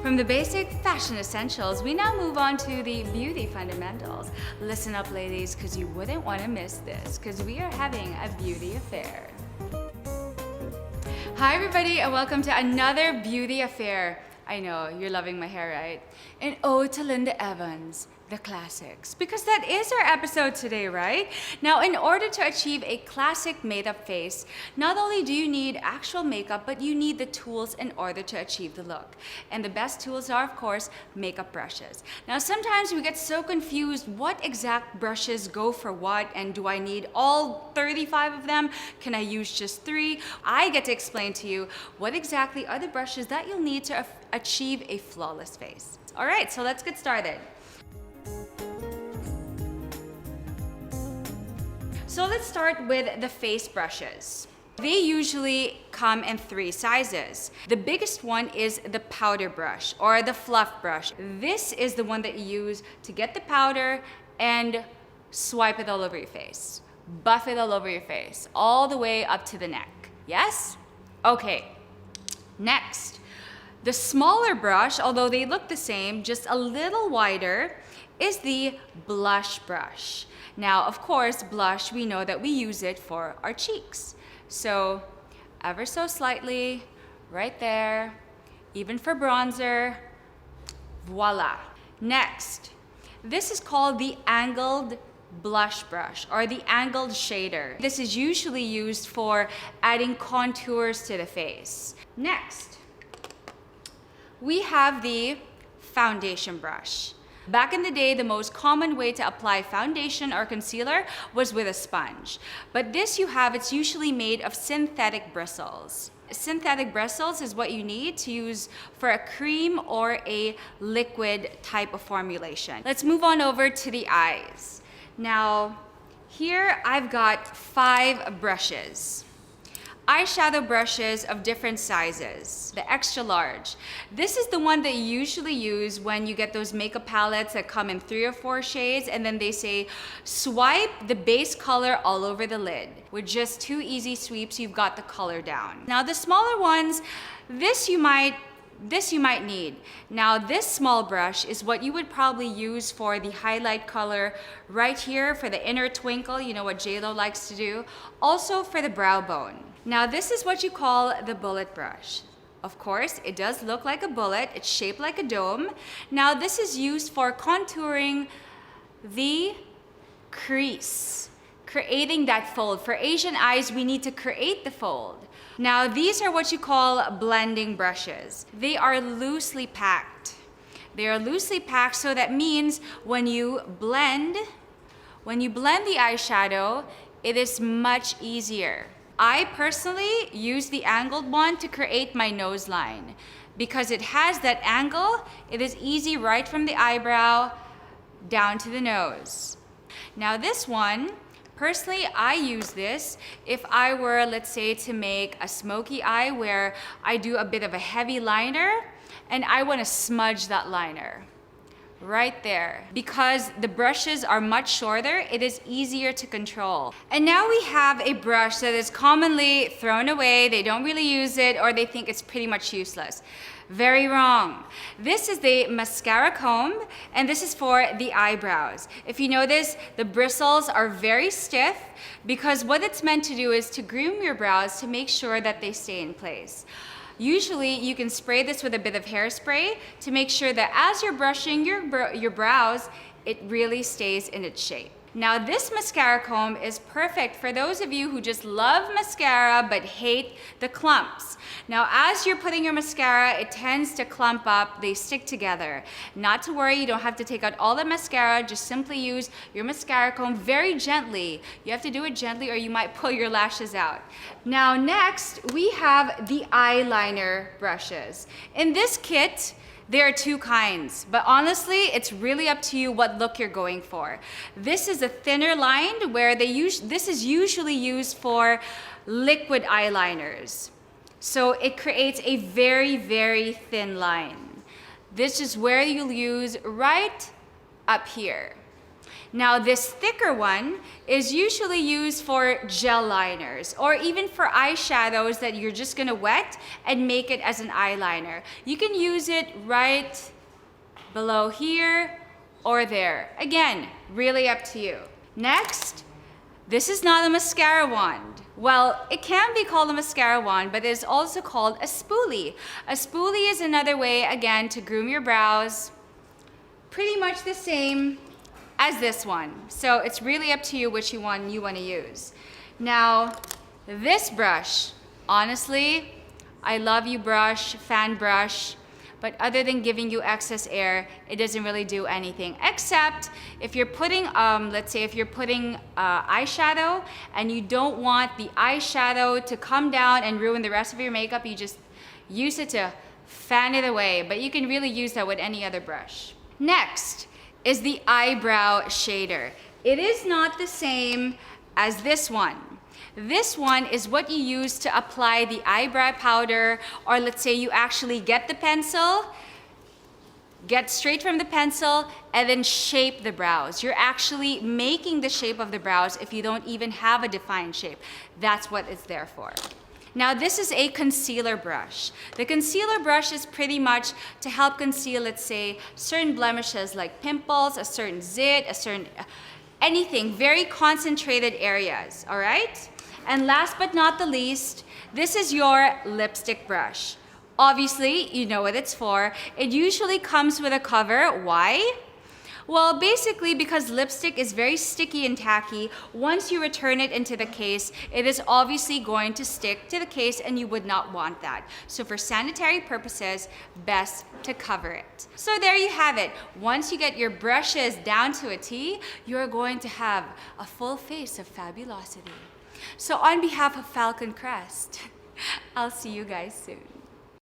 From the basic fashion essentials, we now move on to the beauty fundamentals. Listen up, ladies, because you wouldn't want to miss this, because we are having a beauty affair. Hi, everybody, and welcome to another beauty affair. I know, you're loving my hair, right? And ode to Linda Evans, the classics, because that is our episode today, right? Now, in order to achieve a classic made-up face, not only do you need actual makeup, but you need the tools in order to achieve the look. And the best tools are, of course, makeup brushes. Now, sometimes we get so confused, what exact brushes go for what, and do I need all 35 of them? Can I use just 3? I get to explain to you what exactly are the brushes that you'll need to achieve a flawless face. All right, so let's get started. So let's start with the face brushes. They usually come in 3 sizes. The biggest one is the powder brush or the fluff brush. This is the one that you use to get the powder and swipe it all over your face. Buff it all over your face, all the way up to the neck. Yes? Okay. Next, the smaller brush, although they look the same, just a little wider, is the blush brush. Now, of course, blush, we know that we use it for our cheeks. So, ever so slightly, right there, even for bronzer, voila. Next, this is called the angled blush brush or the angled shader. This is usually used for adding contours to the face. Next, we have the foundation brush. Back in the day, the most common way to apply foundation or concealer was with a sponge. But this it's usually made of synthetic bristles. Synthetic bristles is what you need to use for a cream or a liquid type of formulation. Let's move on over to the eyes. Now, here I've got 5 brushes. Eyeshadow brushes of different sizes, the extra large. This is the one that you usually use when you get those makeup palettes that come in 3 or 4 shades, and then they say, swipe the base color all over the lid. With just 2 easy sweeps, you've got the color down. Now the smaller ones, this you might need. Now this small brush is what you would probably use for the highlight color right here for the inner twinkle, you know what J-Lo likes to do. Also for the brow bone. Now this is what you call the bullet brush. Of course, it does look like a bullet. It's shaped like a dome. Now this is used for contouring the crease, creating that fold. For Asian eyes, we need to create the fold. Now these are what you call blending brushes. They are loosely packed. They are loosely packed, so that means when you blend the eyeshadow, it is much easier. I personally use the angled one to create my nose line. Because it has that angle, it is easy right from the eyebrow down to the nose. Now this one, personally, I use this if I were, let's say, to make a smoky eye where I do a bit of a heavy liner and I want to smudge that liner. Right there. Because the brushes are much shorter, it is easier to control. And now we have a brush that is commonly thrown away. They don't really use it, or they think it's pretty much useless. Very wrong. This is the mascara comb, and this is for the eyebrows. If you notice, the bristles are very stiff because what it's meant to do is to groom your brows to make sure that they stay in place. Usually, you can spray this with a bit of hairspray to make sure that as you're brushing your brows, it really stays in its shape. Now, this mascara comb is perfect for those of you who just love mascara but hate the clumps. Now, as you're putting your mascara, it tends to clump up, they stick together. Not to worry, you don't have to take out all the mascara, just simply use your mascara comb very gently. You have to do it gently or you might pull your lashes out. Now, next, we have the eyeliner brushes. In this kit, there are 2 kinds, but honestly, it's really up to you what look you're going for. This is a thinner line where this is usually used for liquid eyeliners. So it creates a very, very thin line. This is where you'll use right up here. Now this thicker one is usually used for gel liners or even for eyeshadows that you're just gonna wet and make it as an eyeliner. You can use it right below here or there. Again, really up to you. Next, this is not a mascara wand. Well, it can be called a mascara wand, but it is also called a spoolie. A spoolie is another way, again, to groom your brows. Pretty much the same as this one. So it's really up to you which one you want to use. Now, this brush, honestly, I love you brush, fan brush, but other than giving you excess air, it doesn't really do anything. Except if you're putting, let's say if you're putting eyeshadow and you don't want the eyeshadow to come down and ruin the rest of your makeup, you just use it to fan it away. But you can really use that with any other brush. Next is the eyebrow shader. It is not the same as this one. This one is what you use to apply the eyebrow powder, or let's say you actually get the pencil, get straight from the pencil, and then shape the brows. You're actually making the shape of the brows if you don't even have a defined shape. That's what it's there for. Now this is a concealer brush. The concealer brush is pretty much to help conceal, let's say, certain blemishes like pimples, a certain zit, a certain, anything, very concentrated areas, all right? And last but not the least, this is your lipstick brush. Obviously, you know what it's for. It usually comes with a cover. Why? Well, basically because lipstick is very sticky and tacky. Once you return it into the case, it is obviously going to stick to the case and you would not want that. So for sanitary purposes, best to cover it. So there you have it. Once you get your brushes down to a T, you're going to have a full face of fabulosity. So on behalf of Falcon Crest, I'll see you guys soon.